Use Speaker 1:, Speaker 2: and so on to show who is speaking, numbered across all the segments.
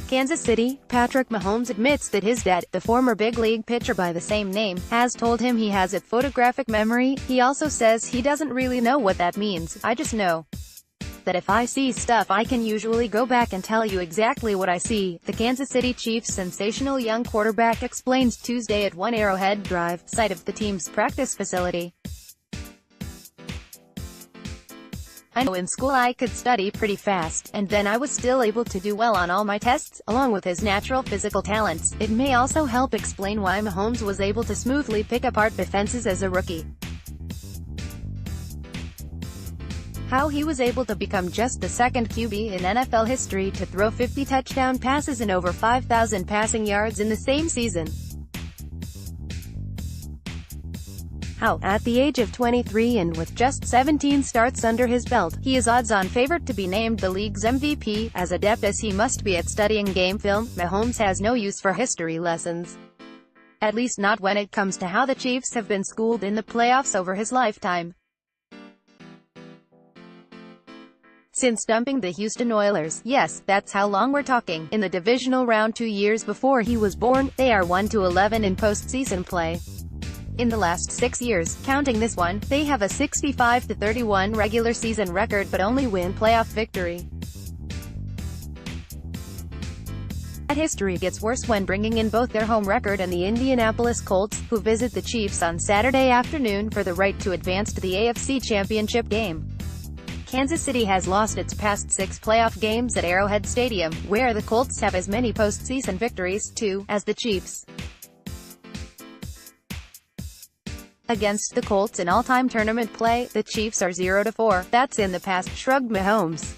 Speaker 1: Kansas City, Patrick Mahomes admits that his dad, the former big league pitcher by the same name, has told him he has a photographic memory. He also says he doesn't really know what that means. "I just know that if I see stuff I can usually go back and tell you exactly what I see," the Kansas City Chiefs' sensational young quarterback explained Tuesday at One Arrowhead Drive, site of the team's practice facility. "I know in school I could study pretty fast, and then I was still able to do well on all my tests, along with his natural physical talents. It may also help explain why Mahomes was able to smoothly pick apart defenses as a rookie. How he was able to become just the second QB in NFL history to throw 50 touchdown passes and over 5,000 passing yards in the same season. How, at the age of 23 and with just 17 starts under his belt, he is odds-on favorite to be named the league's MVP. As adept as he must be at studying game film, Mahomes has no use for history lessons. At least not when it comes to how the Chiefs have been schooled in the playoffs over his lifetime. Since dumping the Houston Oilers, yes, that's how long we're talking, in the divisional round 2 years before he was born, they are 1-11 in postseason play. In the last 6 years, counting this one, they have a 65-31 regular season record but only win playoff victory. That history gets worse when bringing in both their home record and the Indianapolis Colts, who visit the Chiefs on Saturday afternoon for the right to advance to the AFC Championship game. Kansas City has lost its past 6 playoff games at Arrowhead Stadium, where the Colts have as many postseason victories, too, as the Chiefs. Against the Colts in all-time tournament play, the Chiefs are 0-4. "That's in the past," shrugged Mahomes.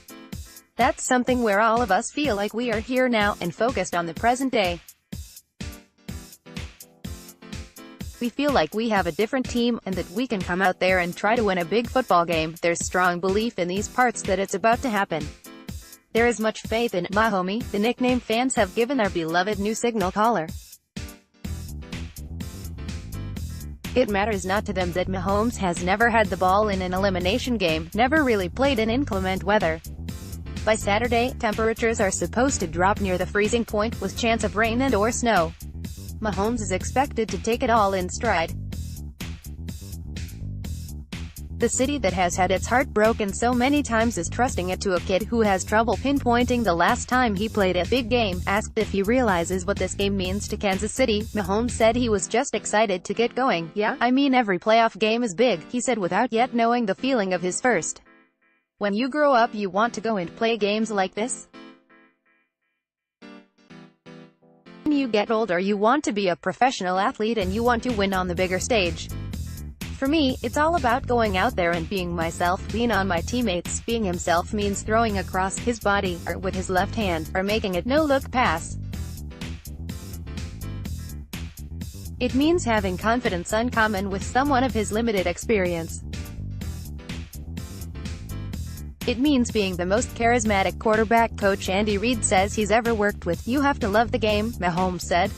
Speaker 1: "That's something where all of us feel like we are here now, and focused on the present day. We feel like we have a different team, and that we can come out there and try to win a big football game. There's strong belief in these parts that it's about to happen. There is much faith in Ma-homey," the nickname fans have given their beloved new signal caller. It matters not to them that Mahomes has never had the ball in an elimination game, never really played in inclement weather. By Saturday, temperatures are supposed to drop near the freezing point, with chance of rain and/or snow. Mahomes is expected to take it all in stride. The city that has had its heart broken so many times is trusting it to a kid who has trouble pinpointing the last time he played a big game. Asked if he realizes what this game means to Kansas City, Mahomes said he was just excited to get going. "Yeah, I mean every playoff game is big," he said without yet knowing the feeling of his first. "When you grow up you want to go and play games like this. When you get older you want to be a professional athlete and you want to win on the bigger stage. For me, it's all about going out there and being myself, lean on my teammates." Being himself means throwing across his body, or with his left hand, or making a no-look pass. It means having confidence uncommon with someone of his limited experience. It means being the most charismatic quarterback Coach Andy Reid says he's ever worked with. "You have to love the game," Mahomes said.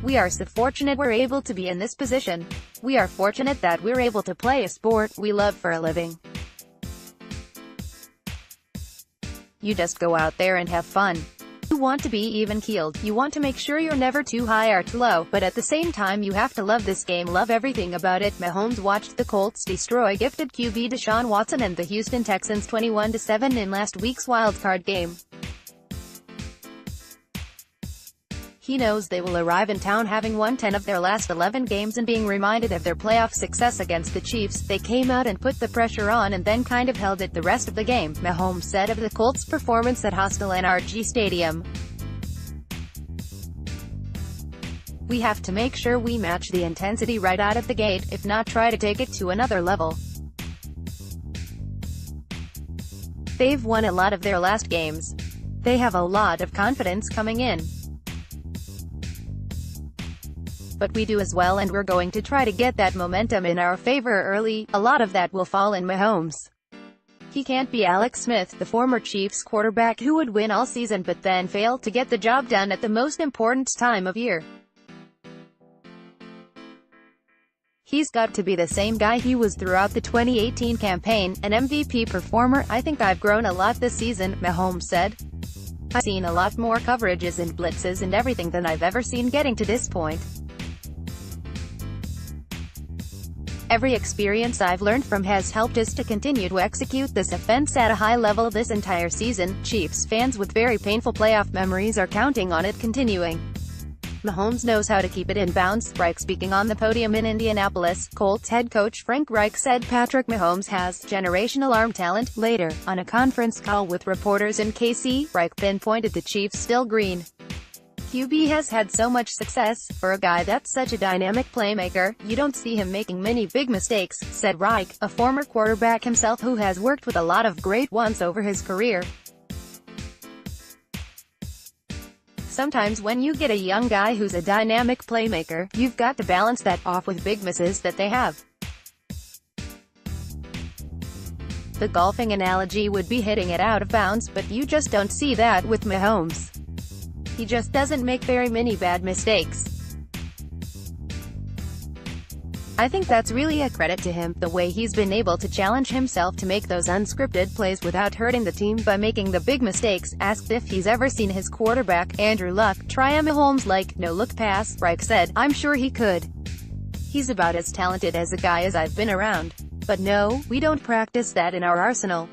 Speaker 1: "We are so fortunate we're able to be in this position. We are fortunate that we're able to play a sport we love for a living. You just go out there and have fun. You want to be even-keeled. You want to make sure you're never too high or too low, but at the same time you have to love this game, love everything about it." Mahomes watched the Colts destroy gifted QB Deshaun Watson and the Houston Texans 21-7 in last week's wildcard game. He knows they will arrive in town having won 10 of their last 11 games and being reminded of their playoff success against the Chiefs. "They came out and put the pressure on and then kind of held it the rest of the game," Mahomes said of the Colts' performance at hostile NRG Stadium. "We have to make sure we match the intensity right out of the gate, if not try to take it to another level. They've won a lot of their last games. They have a lot of confidence coming in. But we do as well, and we're going to try to get that momentum in our favor early. A lot of that will fall in Mahomes. He can't be Alex Smith, the former Chiefs quarterback who would win all season but then fail to get the job done at the most important time of year. He's got to be the same guy he was throughout the 2018 campaign, an MVP performer. I think I've grown a lot this season," Mahomes said. I've seen a lot more coverages and blitzes and everything than I've ever seen getting to this point. Every experience I've learned from has helped us to continue to execute this offense at a high level this entire season. Chiefs fans with very painful playoff memories are counting on it continuing. Mahomes knows how to keep it in bounds. Reich speaking on the podium in Indianapolis, Colts head coach Frank Reich said Patrick Mahomes has generational arm talent. Later, on a conference call with reporters in KC, Reich pinpointed the Chiefs' still green QB has had so much success. For a guy that's such a dynamic playmaker, you don't see him making many big mistakes, said Reich, a former quarterback himself who has worked with a lot of great ones over his career. Sometimes when you get a young guy who's a dynamic playmaker, you've got to balance that off with big misses that they have. The golfing analogy would be hitting it out of bounds, but you just don't see that with Mahomes. He just doesn't make very many bad mistakes. I think that's really a credit to him, the way he's been able to challenge himself to make those unscripted plays without hurting the team by making the big mistakes. Asked if he's ever seen his quarterback, Andrew Luck, try a Mahomes-like no-look pass, Reich said, "I'm sure he could. He's about as talented as a guy as I've been around. But no, we don't practice that in our arsenal."